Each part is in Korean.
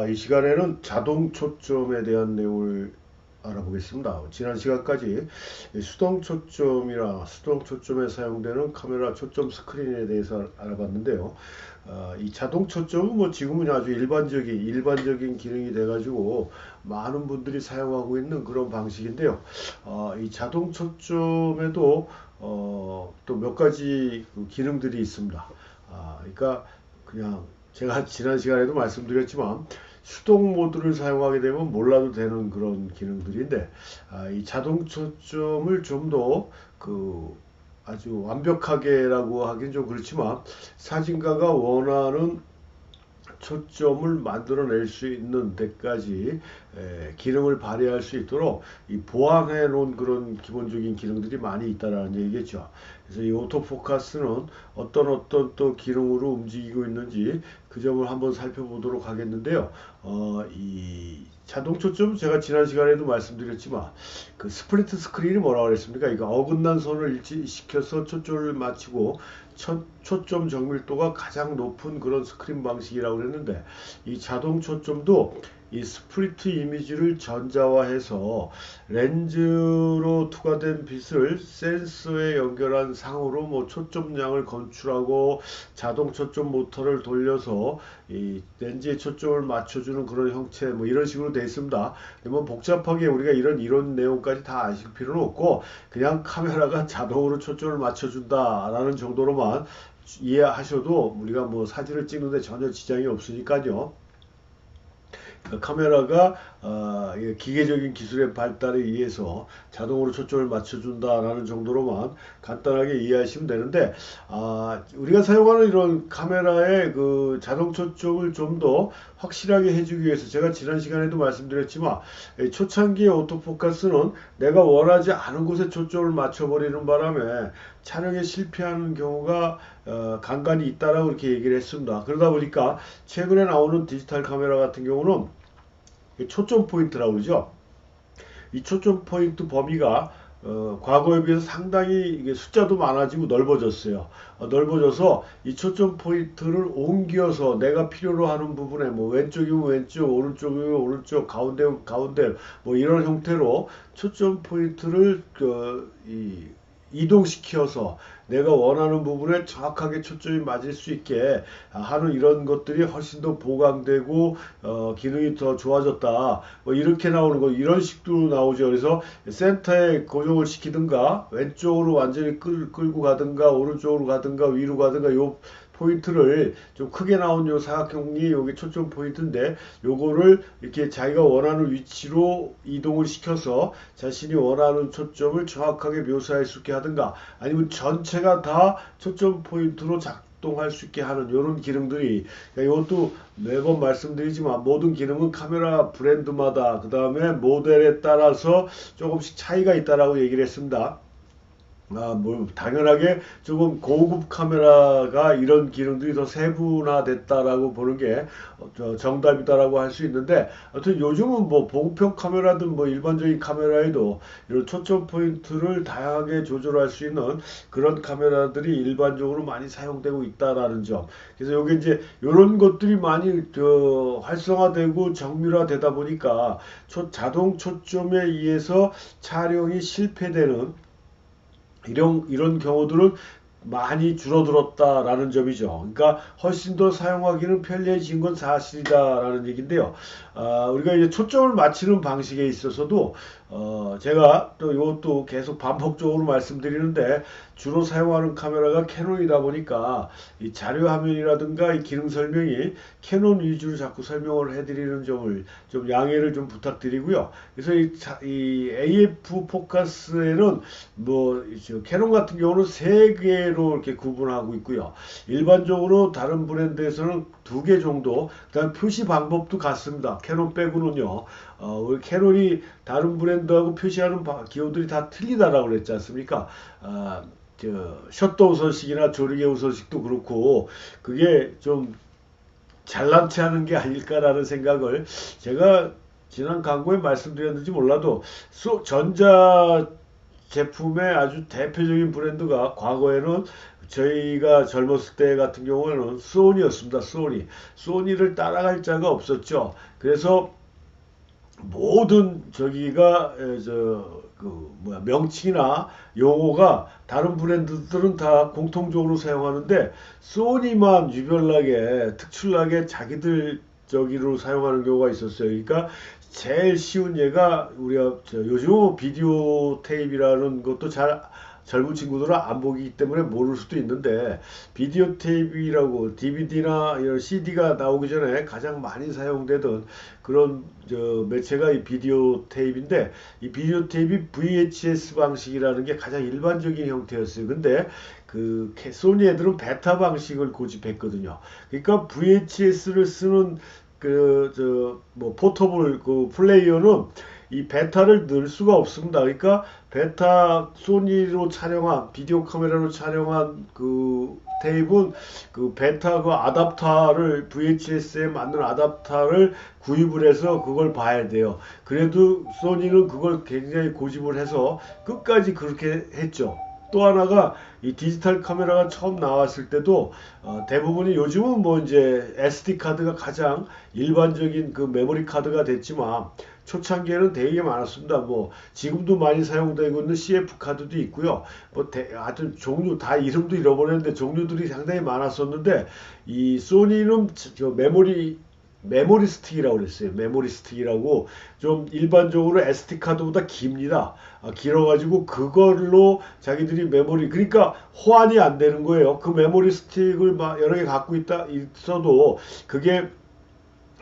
이 시간에는 자동 초점에 대한 내용을 알아보겠습니다. 지난 시간까지 수동 초점이나 수동 초점에 사용되는 카메라 초점 스크린에 대해서 알아봤는데요. 이 자동 초점은 뭐 지금은 아주 일반적인 기능이 돼가지고 많은 분들이 사용하고 있는 그런 방식인데요. 이 자동 초점에도 또 몇 가지 기능들이 있습니다. 그러니까 그냥 제가 지난 시간에도 말씀드렸지만 수동 모드를 사용하게 되면 몰라도 되는 그런 기능들인데, 이 자동 초점을 좀 더 아주 완벽하게라고 하긴 좀 그렇지만 사진가가 원하는 초점을 만들어낼 수 있는 데까지 기능을 발휘할 수 있도록 이 보완해 놓은 그런 기본적인 기능들이 많이 있다라는 얘기겠죠. 그래서 이 오토포커스는 어떤 또 기능으로 움직이고 있는지 그 점을 한번 살펴보도록 하겠는데요. 이 자동 초점 제가 지난 시간에도 말씀드렸지만 그 스플리트 스크린이 뭐라고 그랬습니까? 이거 어긋난 선을 일치시켜서 초점을 맞추고 초점 정밀도가 가장 높은 그런 스크린 방식이라고 그랬는데, 이 자동 초점도 이 스플리트 이미지를 전자화해서 렌즈로 투과된 빛을 센서에 연결한 상으로 뭐 초점량을 건출하고 자동 초점 모터를 돌려서 이 렌즈에 초점을 맞춰주는 그런 형체, 뭐 이런 식으로 되어 있습니다. 뭐 복잡하게 우리가 이런 내용까지 다 아실 필요는 없고 그냥 카메라가 자동으로 초점을 맞춰준다라는 정도로만 이해하셔도 우리가 뭐 사진을 찍는데 전혀 지장이 없으니까요. 카메라가 기계적인 기술의 발달에 의해서 자동으로 초점을 맞춰준다라는 정도로만 간단하게 이해하시면 되는데, 우리가 사용하는 이런 카메라의 그 자동 초점을 좀 더 확실하게 해주기 위해서 제가 지난 시간에도 말씀드렸지만 초창기의 오토포커스는 내가 원하지 않은 곳에 초점을 맞춰버리는 바람에 촬영에 실패하는 경우가 간간히 있다라고 이렇게 얘기를 했습니다. 그러다 보니까 최근에 나오는 디지털 카메라 같은 경우는 초점 포인트라고 그러죠. 이 초점 포인트 범위가 과거에 비해서 상당히 이게 숫자도 많아지고 넓어졌어요. 넓어져서 이 초점 포인트를 옮겨서 내가 필요로 하는 부분에 뭐 왼쪽이면 왼쪽, 오른쪽이면 오른쪽, 가운데 뭐 이런 형태로 초점 포인트를 이동시켜서 내가 원하는 부분에 정확하게 초점이 맞을 수 있게 하는 이런 것들이 훨씬 더 보강되고 기능이 더 좋아졌다, 뭐 이렇게 나오는 거, 이런 식으로 나오죠. 그래서 센터에 고정을 시키든가 왼쪽으로 완전히 끌고 가든가 오른쪽으로 가든가 위로 가든가 요 포인트를 좀 크게 나온 요 사각형이 여기 초점 포인트인데, 요거를 이렇게 자기가 원하는 위치로 이동을 시켜서 자신이 원하는 초점을 정확하게 묘사할 수 있게 하든가, 아니면 전체가 다 초점 포인트로 작동할 수 있게 하는 이런 기능들이, 이것도 매번 말씀드리지만 모든 기능은 카메라 브랜드마다 그 다음에 모델에 따라서 조금씩 차이가 있다라고 얘기를 했습니다. 뭐 당연하게 조금 고급 카메라가 이런 기능들이 더 세분화됐다라고 보는 게 정답이다라고 할 수 있는데, 하여튼 요즘은 뭐 보급형 카메라든 뭐 일반적인 카메라에도 이런 초점 포인트를 다양하게 조절할 수 있는 그런 카메라들이 일반적으로 많이 사용되고 있다라는 점. 그래서 요게 이제 이런 것들이 많이 활성화되고 정밀화되다 보니까 자동 초점에 의해서 촬영이 실패되는 이런 경우들은 많이 줄어들었다라는 점이죠. 그러니까 훨씬 더 사용하기는 편리해진 건 사실이다라는 얘기인데요. 우리가 이제 초점을 맞추는 방식에 있어서도 제가 또 이것도 계속 반복적으로 말씀드리는데, 주로 사용하는 카메라가 캐논이다 보니까 이 자료 화면이라든가 이 기능 설명이 캐논 위주로 자꾸 설명을 해드리는 점을 좀 양해를 좀 부탁드리고요. 그래서 이 AF 포커스에는 뭐 캐논 같은 경우는 3개로 이렇게 구분하고 있고요. 일반적으로 다른 브랜드에서는 2개 정도, 그다음 표시 방법도 같습니다. 캐논 빼고는요. 우리 캐논이 다른 브랜드하고 표시하는 기호들이 다 틀리다라고 그랬지 않습니까? 셔터 우선식이나 조리개 우선식도 그렇고 그게 좀 잘난 체하는 게 아닐까라는 생각을, 제가 지난 광고에 말씀드렸는지 몰라도 전자 제품의 아주 대표적인 브랜드가 과거에는 저희가 젊었을 때 같은 경우는 소니였습니다. 소니를 따라갈 자가 없었죠. 그래서 모든 저기가 명칭이나 용어가 다른 브랜드들은 다 공통적으로 사용하는데 소니만 유별나게 특출나게 자기들 저기로 사용하는 경우가 있었어요. 그러니까 제일 쉬운 예가 우리가 요즘 비디오 테이프라는 것도 잘 젊은 친구들은 안 보기 때문에 모를 수도 있는데 비디오 테이프라고 DVD나 이런 CD가 나오기 전에 가장 많이 사용되던 그런 매체가 이 비디오 테이프인데 이 비디오 테이프 VHS 방식이라는 게 가장 일반적인 형태였어요. 근데 그 소니 애들은 베타 방식을 고집했거든요. 그러니까 VHS를 쓰는 포터블 그 플레이어는 이 베타를 넣을 수가 없습니다. 그러니까 베타 소니로 촬영한 비디오 카메라로 촬영한 그 테이프는 그 베타 그 아답터를 VHS에 맞는 아답터를 구입을 해서 그걸 봐야 돼요. 그래도 소니는 그걸 굉장히 고집을 해서 끝까지 그렇게 했죠. 또 하나가 이 디지털 카메라가 처음 나왔을 때도 대부분이 요즘은 뭐 이제 SD 카드가 가장 일반적인 그 메모리 카드가 됐지만 초창기에는 되게 많았습니다. 뭐 지금도 많이 사용되고 있는 CF 카드도 있고요. 뭐 하여튼 종류 다 이름도 잃어버렸는데 종류들이 상당히 많았었는데 이 소니는 메모리 스틱이라고 그랬어요. 메모리 스틱이라고 좀 일반적으로 SD 카드보다 깁니다. 길어가지고 그걸로 자기들이 메모리 그러니까 호환이 안 되는 거예요. 그 메모리 스틱을 막 여러 개 갖고 있어도 그게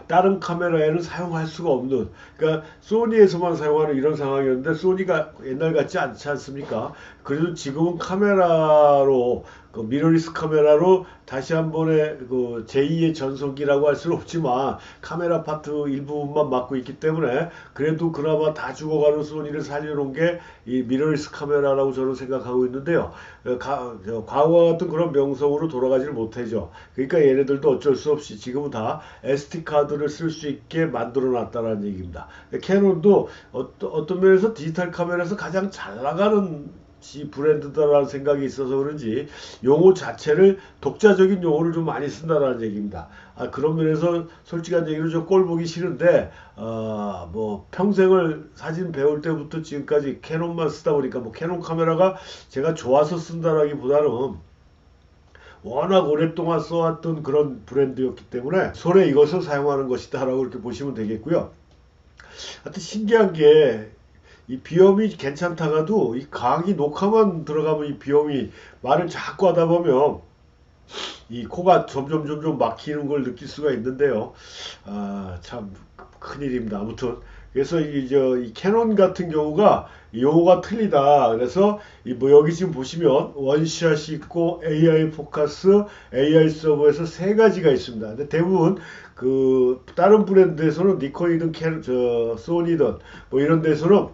다른 카메라에는 사용할 수가 없는 그러니까 소니에서만 사용하는 이런 상황이었는데 소니가 옛날 같지 않지 않습니까? 그래도 지금은 카메라로 그 미러리스 카메라로 다시 한 번에 그 제2의 전성기라고 할 수는 없지만 카메라 파트 일부분만 맡고 있기 때문에 그래도 그나마 다 죽어가는 소니를 살려놓은 게 이 미러리스 카메라라고 저는 생각하고 있는데요. 과거와 같은 그런 명성으로 돌아가지를 못하죠. 그러니까 얘네들도 어쩔 수 없이 지금은 다 SD 카드를 쓸 수 있게 만들어 놨다는 얘기입니다. 캐논도 어떤 면에서 디지털 카메라에서 가장 잘 나가는 브랜드다라는 생각이 있어서 그런지 용어 자체를 독자적인 용어를 좀 많이 쓴다라는 얘기입니다. 그런 면에서 솔직한 얘기로 좀 꼴 보기 싫은데 뭐 평생을 사진 배울 때부터 지금까지 캐논만 쓰다 보니까 뭐 캐논 카메라가 제가 좋아서 쓴다라기보다는 워낙 오랫동안 써왔던 그런 브랜드였기 때문에 손에 익어서 사용하는 것이다 라고 이렇게 보시면 되겠고요. 하여튼 신기한 게 이 비염이 괜찮다가도 이 강의 녹화만 들어가면 이 비염이 말을 자꾸 하다 보면 이 코가 점점 막히는 걸 느낄 수가 있는데요. 참 큰일입니다. 아무튼 그래서 이 캐논 같은 경우가 용어가 틀리다. 그래서 뭐 여기 지금 보시면 원샷이 있고 AI 포커스, AI 서버에서 세 가지가 있습니다. 근데 대부분 그 다른 브랜드에서는 니콘이든 소니든 뭐 이런 데서는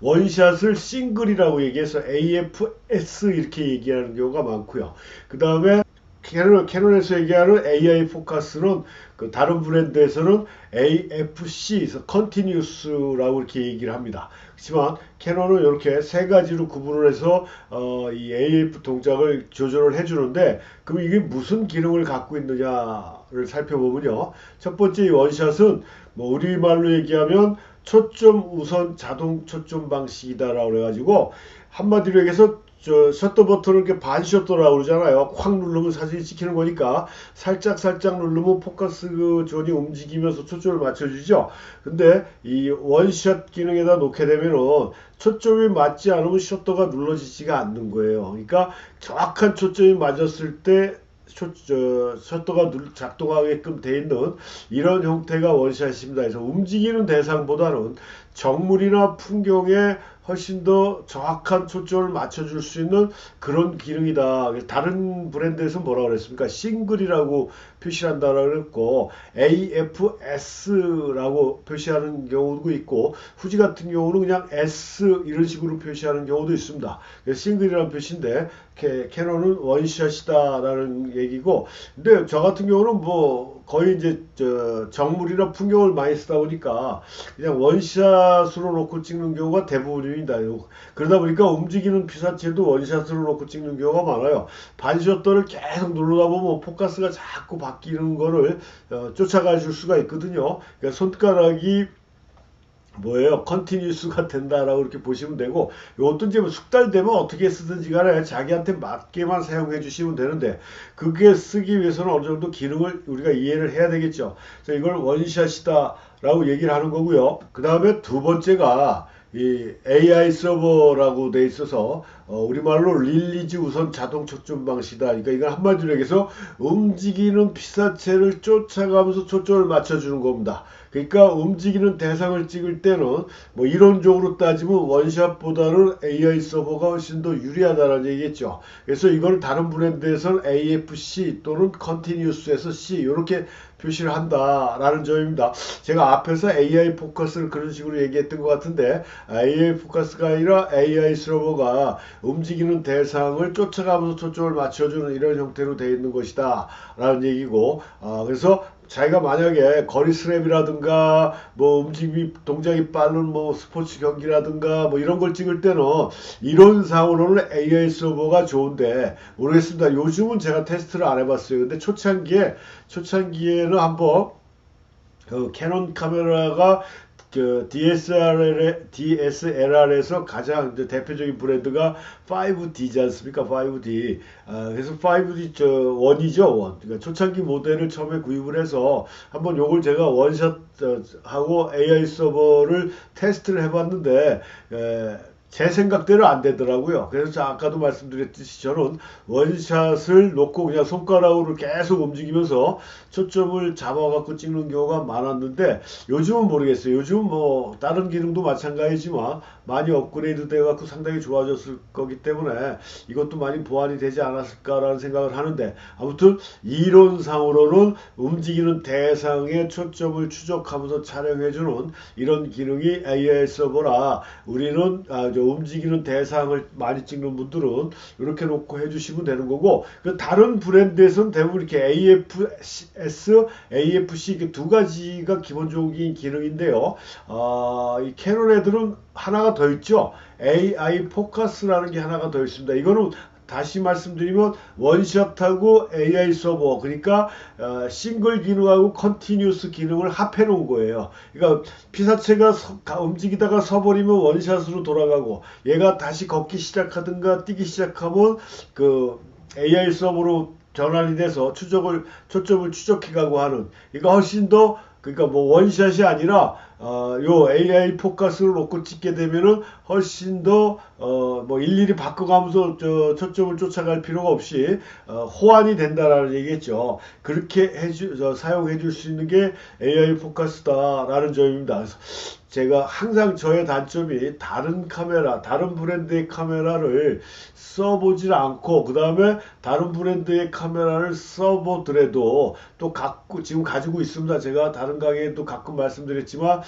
원샷을 싱글이라고 얘기해서 AFS 이렇게 얘기하는 경우가 많고요. 그 다음에 캐논에서 얘기하는 AI 포커스는 그 다른 브랜드에서는 AFC, Continuous라고 이렇게 얘기를 합니다. 그렇지만 캐논은 이렇게 세 가지로 구분을 해서 이 AF 동작을 조절을 해주는데 그럼 이게 무슨 기능을 갖고 있느냐를 살펴보면요. 첫 번째 이 원샷은 뭐 우리말로 얘기하면 초점 우선 자동 초점 방식이다라고 그래가지고 한마디로 얘기해서 셔터 버튼을 이렇게 반 셔터라고 그러잖아요. 콱 누르면 사진이 찍히는 거니까 살짝 누르면 포커스 존이 움직이면서 초점을 맞춰주죠. 근데 이 원샷 기능에다 놓게 되면은 초점이 맞지 않으면 셔터가 눌러지지가 않는 거예요. 그러니까 정확한 초점이 맞았을 때 셔터가 작동하게끔 돼 있는 이런 형태가 원샷입니다. 그래서 움직이는 대상보다는 정물이나 풍경에 훨씬 더 정확한 초점을 맞춰줄 수 있는 그런 기능이다. 다른 브랜드에서 뭐라고 그랬습니까? 싱글이라고 표시를 한다라고 했고, AFS라고 표시하는 경우도 있고, 후지 같은 경우는 그냥 S 이런 식으로 표시하는 경우도 있습니다. 싱글이라는 표시인데 캐논은 원샷이다라는 얘기고, 근데 저 같은 경우는 뭐 거의 이제 정물이나 풍경을 많이 쓰다 보니까 그냥 원샷으로 놓고 찍는 경우가 대부분입니다. 그러다 보니까 움직이는 피사체도 원샷으로 놓고 찍는 경우가 많아요. 반셔터를 계속 누르다 보면 포커스가 자꾸 바뀌는 거를 쫓아가 줄 수가 있거든요. 그러니까 손가락이 뭐예요? 컨티뉴스가 된다라고 이렇게 보시면 되고, 이것도 이제 숙달되면 어떻게 쓰든지 간에 자기한테 맞게만 사용해 주시면 되는데, 그게 쓰기 위해서는 어느 정도 기능을 우리가 이해를 해야 되겠죠. 그래서 이걸 원샷이다 라고 얘기를 하는 거고요. 그 다음에 두 번째가 이 AI 서버라고 돼 있어서 우리말로 릴리즈 우선 자동 초점 방식이다. 그러니까 이걸 한마디로 얘기해서 움직이는 피사체를 쫓아가면서 초점을 맞춰주는 겁니다. 그러니까 움직이는 대상을 찍을 때는 뭐 이론적으로 따지면 원샷보다는 AI 서버가 훨씬 더 유리하다는 얘기겠죠. 그래서 이걸 다른 브랜드에서는 AFC 또는 Continuous에서 C 이렇게 표시를 한다라는 점입니다. 제가 앞에서 AI 포커스를 그런 식으로 얘기했던 것 같은데, AI 포커스가 아니라 AI 서버가 움직이는 대상을 쫓아가면서 초점을 맞춰주는 이런 형태로 되어 있는 것이다 라는 얘기고, 그래서 자기가 만약에 거리 스냅이라든가 뭐 움직임이 동작이 빠른 뭐 스포츠 경기라든가 뭐 이런 걸 찍을 때는 이론상으로는 AI 서버가 좋은데 모르겠습니다. 요즘은 제가 테스트를 안 해봤어요. 근데 초창기에는 한번 캐논 카메라가 DSLR에서 가장 이제 대표적인 브랜드가 5D지 않습니까? 5D. 그래서 5D 1이죠. 그러니까 초창기 모델을 처음에 구입을 해서 한번 요걸 제가 원샷 하고 AI 서버를 테스트를 해봤는데, 제 생각대로 안 되더라고요. 그래서 아까도 말씀드렸듯이 저는 원샷을 놓고 그냥 손가락으로 계속 움직이면서 초점을 잡아갖고 찍는 경우가 많았는데, 요즘은 모르겠어요. 요즘 뭐 다른 기능도 마찬가지지만 많이 업그레이드 돼갖고 상당히 좋아졌을 거기 때문에 이것도 많이 보완이 되지 않았을까라는 생각을 하는데, 아무튼 이론상으로는 움직이는 대상의 초점을 추적하면서 촬영해주는 이런 기능이 AI 서버라, 우리는 움직이는 대상을 많이 찍는 분들은 이렇게 놓고 해주시면 되는 거고, 그 다른 브랜드에서는 대부분 이렇게 AFS, AFC 이렇게 두 가지가 기본적인 기능인데요. 이 캐논 애들은 하나가 더 있죠. AI 포커스라는 게 하나가 더 있습니다. 이거는 다시 말씀드리면 원샷하고 AI 서버, 그러니까 싱글 기능하고 컨티뉴스 기능을 합해 놓은 거예요. 그러니까 피사체가 움직이다가 서버리면 원샷으로 돌아가고, 얘가 다시 걷기 시작하든가 뛰기 시작하면 그 AI 서버로 전환이 돼서 초점을 추적해가고 하는, 이거 훨씬 더, 그러니까 뭐 원샷이 아니라 요 AI 포커스를 놓고 찍게 되면은 훨씬 더 뭐 일일이 바꿔가면서 초점을 쫓아갈 필요가 없이 호환이 된다라는 얘기겠죠. 그렇게 사용해 줄 수 있는 게 AI 포커스다라는 점입니다. 그래서 제가 항상 저의 단점이 다른 브랜드의 카메라를 써보질 않고, 그 다음에 다른 브랜드의 카메라를 써보더라도 또 지금 가지고 있습니다. 제가 다른 강의에도 가끔 말씀드렸지만,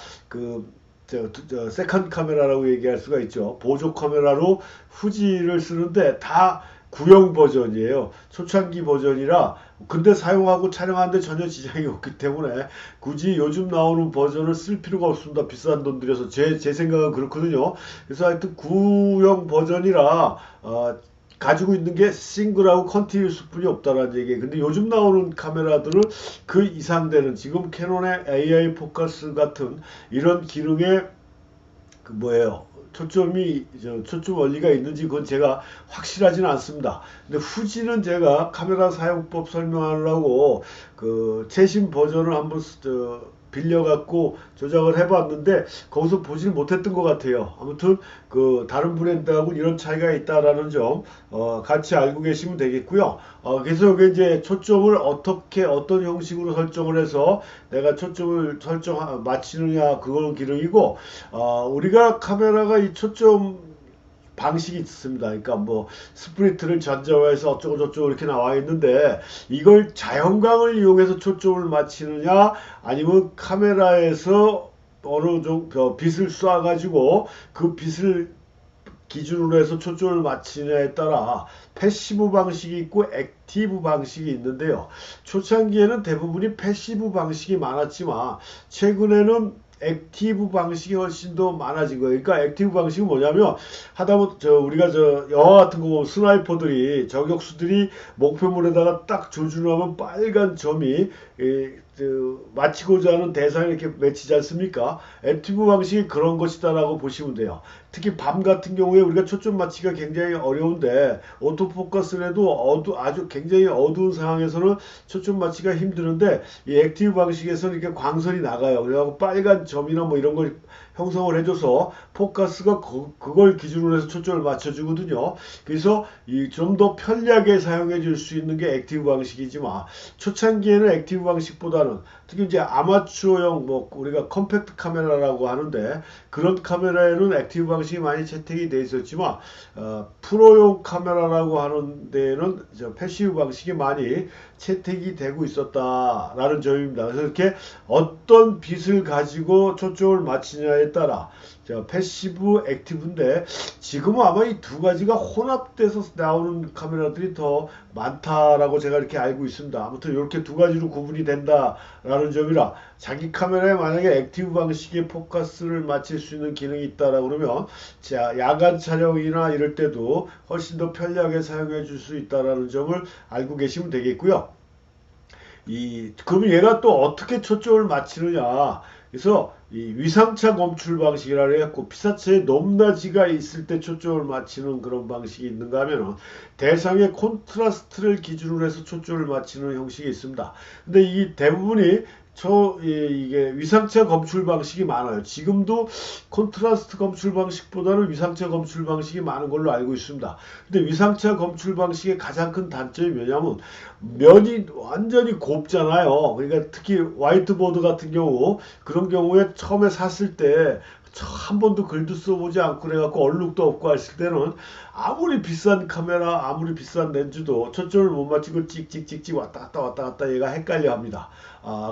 세컨드 카메라라고 얘기할 수가 있죠. 보조 카메라로 후지를 쓰는데 다 구형 버전이에요. 초창기 버전이라, 근데 사용하고 촬영하는데 전혀 지장이 없기 때문에 굳이 요즘 나오는 버전을 쓸 필요가 없습니다. 비싼 돈 들여서. 제 생각은 그렇거든요. 그래서 하여튼 구형 버전이라 가지고 있는 게 싱글하고 컨티뉴스 뿐이 없다라는 얘기예요. 근데 요즘 나오는 카메라들은 그 이상 되는, 지금 캐논의 AI 포커스 같은 이런 기능에 초점 원리가 있는지 그건 제가 확실하지는 않습니다. 근데 후지는 제가 카메라 사용법 설명하려고 최신 버전을 한번 빌려갖고 조작을 해봤는데 거기서 보질 못했던 것 같아요. 아무튼 다른 브랜드하고 이런 차이가 있다라는 점 같이 알고 계시면 되겠고요. 그래서 여기 이제 초점을 어떤 형식으로 설정을 해서 내가 초점을 맞추느냐, 그건 기능이고, 우리가 카메라가 이 초점 방식이 있습니다. 그러니까 뭐 스프리트를 전자화해서 어쩌고 저쩌고 이렇게 나와 있는데 이걸 자연광을 이용해서 초점을 맞추느냐 아니면 카메라에서 어느 정도 빛을 쏴가지고 그 빛을 기준으로 해서 초점을 맞추냐에 따라 패시브 방식이 있고 액티브 방식이 있는데요. 초창기에는 대부분이 패시브 방식이 많았지만 최근에는 액티브 방식이 훨씬 더 많아진 거예요. 그러니까 액티브 방식은 뭐냐면 하다못해 우리가 영화 같은 거 보면 스나이퍼들이 저격수들이 목표물에다가 딱 조준하면 빨간 점이 맞히고자 하는 대상에 이렇게 맺히지 않습니까? 액티브 방식이 그런 것이다라고 보시면 돼요. 특히 밤 같은 경우에 우리가 초점 맞추기가 굉장히 어려운데 오토포커스를 해도 아주 굉장히 어두운 상황에서는 초점 맞추기가 힘드는데 이 액티브 방식에서는 이렇게 광선이 나가요. 그래서 빨간 점이나 뭐 이런 걸 형성을 해줘서 포커스가 그걸 기준으로 해서 초점을 맞춰주거든요. 그래서 좀 더 편리하게 사용해 줄 수 있는 게 액티브 방식이지만 초창기에는 액티브 방식보다는 특히 이제 아마추어용 뭐 우리가 컴팩트 카메라라고 하는데 그런 카메라에는 액티브 방식이 많이 채택이 돼 있었지만 프로용 카메라라고 하는 데에는 패시브 방식이 많이 채택이 되고 있었다라는 점입니다. 그래서 이렇게 어떤 빛을 가지고 초점을 맞추냐에 따라 패시브, 액티브인데 지금은 아마 이 두 가지가 혼합돼서 나오는 카메라들이 더 많다라고 제가 이렇게 알고 있습니다. 아무튼 이렇게 두 가지로 구분이 된다라는 점이라 자기 카메라에 만약에 액티브 방식의 포커스를 맞출 수 있는 기능이 있다라고 그러면 자, 야간 촬영이나 이럴 때도 훨씬 더 편리하게 사용해 줄 수 있다라는 점을 알고 계시면 되겠고요. 그럼 얘가 또 어떻게 초점을 맞추느냐. 그래서 이 위상차 검출 방식이라 해갖고 피사체에 높낮이가 있을 때 초점을 맞추는 그런 방식이 있는가 하면은 대상의 콘트라스트를 기준으로 해서 초점을 맞추는 형식이 있습니다. 근데 이 대부분이 이게 위상차 검출 방식이 많아요. 지금도 콘트라스트 검출 방식보다는 위상차 검출 방식이 많은 걸로 알고 있습니다. 근데 위상차 검출 방식의 가장 큰 단점이 뭐냐면 면이 완전히 곱잖아요. 그러니까 특히 화이트보드 같은 경우 그런 경우에 처음에 샀을 때 한 번도 글도 써보지 않고 그래갖고 얼룩도 없고 했을 때는 아무리 비싼 카메라 아무리 비싼 렌즈도 초점을 못 맞추고 찍찍찍찍 왔다 갔다 얘가 헷갈려 합니다.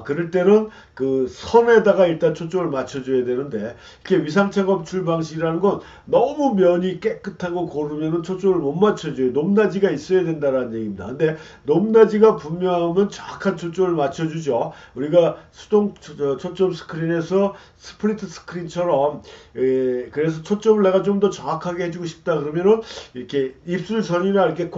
그럴 때는 그 선에다가 일단 초점을 맞춰줘야 되는데 그게 위상차 검출 방식이라는 건 너무 면이 깨끗하고 고르면은 초점을 못 맞춰줘요. 높낮이가 있어야 된다는 얘기입니다. 근데 높낮이가 분명하면 정확한 초점을 맞춰주죠. 우리가 수동 초점 스크린에서 스프리트 스크린처럼 그래서 초점을 내가 좀 더 정확하게 해주고 싶다 그러면은 이렇게 입술선이나 이렇게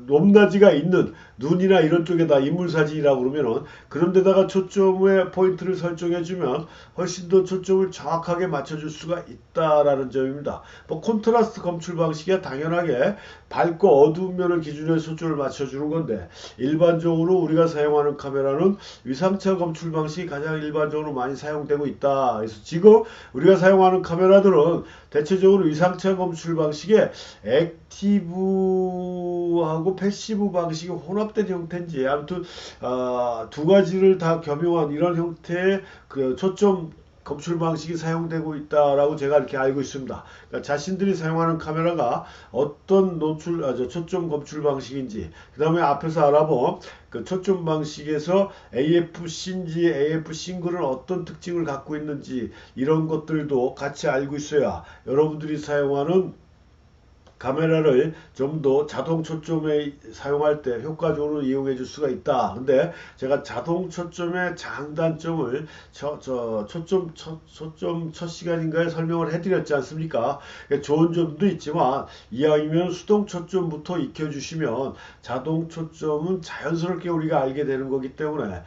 높낮이가 있는 눈이나 이런 쪽에다 인물 사진이라고 그러면은 그런 데다가 초점의 포인트를 설정해 주면 훨씬 더 초점을 정확하게 맞춰줄 수가 있다라는 점입니다. 뭐 콘트라스트 검출 방식이야 당연하게 밝고 어두운 면을 기준으로 해서 초점을 맞춰주는 건데 일반적으로 우리가 사용하는 카메라는 위상차 검출 방식이 가장 일반적으로 많이 사용되고 있다. 그래서 지금 우리가 사용하는 카메라들은 대체적으로 위상차 검출 방식에 액티브하고 패시브 방식이 혼합된 형태인지 아무튼 두 가지를 다 겸용한 이런 형태의 그 초점 검출 방식이 사용되고 있다라고 제가 이렇게 알고 있습니다. 그러니까 자신들이 사용하는 카메라가 어떤 초점 검출 방식인지 그 다음에 앞에서 알아본 그 초점 방식에서 AFC인지 AF 싱글은 어떤 특징을 갖고 있는지 이런 것들도 같이 알고 있어야 여러분들이 사용하는 카메라를 좀 더 자동 초점에 사용할 때 효과적으로 이용해 줄 수가 있다. 근데 제가 자동 초점의 장단점을 초점 첫 시간인가에 설명을 해드렸지 않습니까? 좋은 점도 있지만 이왕이면 수동 초점부터 익혀 주시면 자동 초점은 자연스럽게 우리가 알게 되는 거기 때문에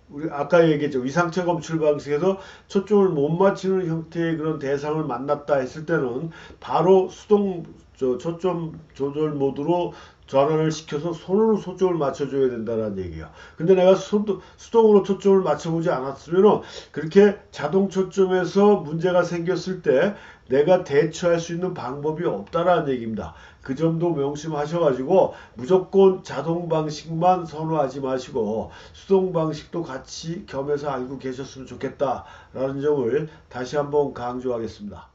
우리 아까 얘기했죠. 위상차 검출 방식에서 초점을 못 맞추는 형태의 그런 대상을 만났다 했을 때는 바로 수동 초점 조절 모드로 전환을 시켜서 손으로 초점을 맞춰줘야 된다는 얘기야. 근데 내가 수동으로 초점을 맞춰보지 않았으면 그렇게 자동 초점에서 문제가 생겼을 때 내가 대처할 수 있는 방법이 없다라는 얘기입니다. 그 점도 명심하셔가지고 무조건 자동 방식만 선호하지 마시고 수동 방식도 같이 겸해서 알고 계셨으면 좋겠다라는 점을 다시 한번 강조하겠습니다.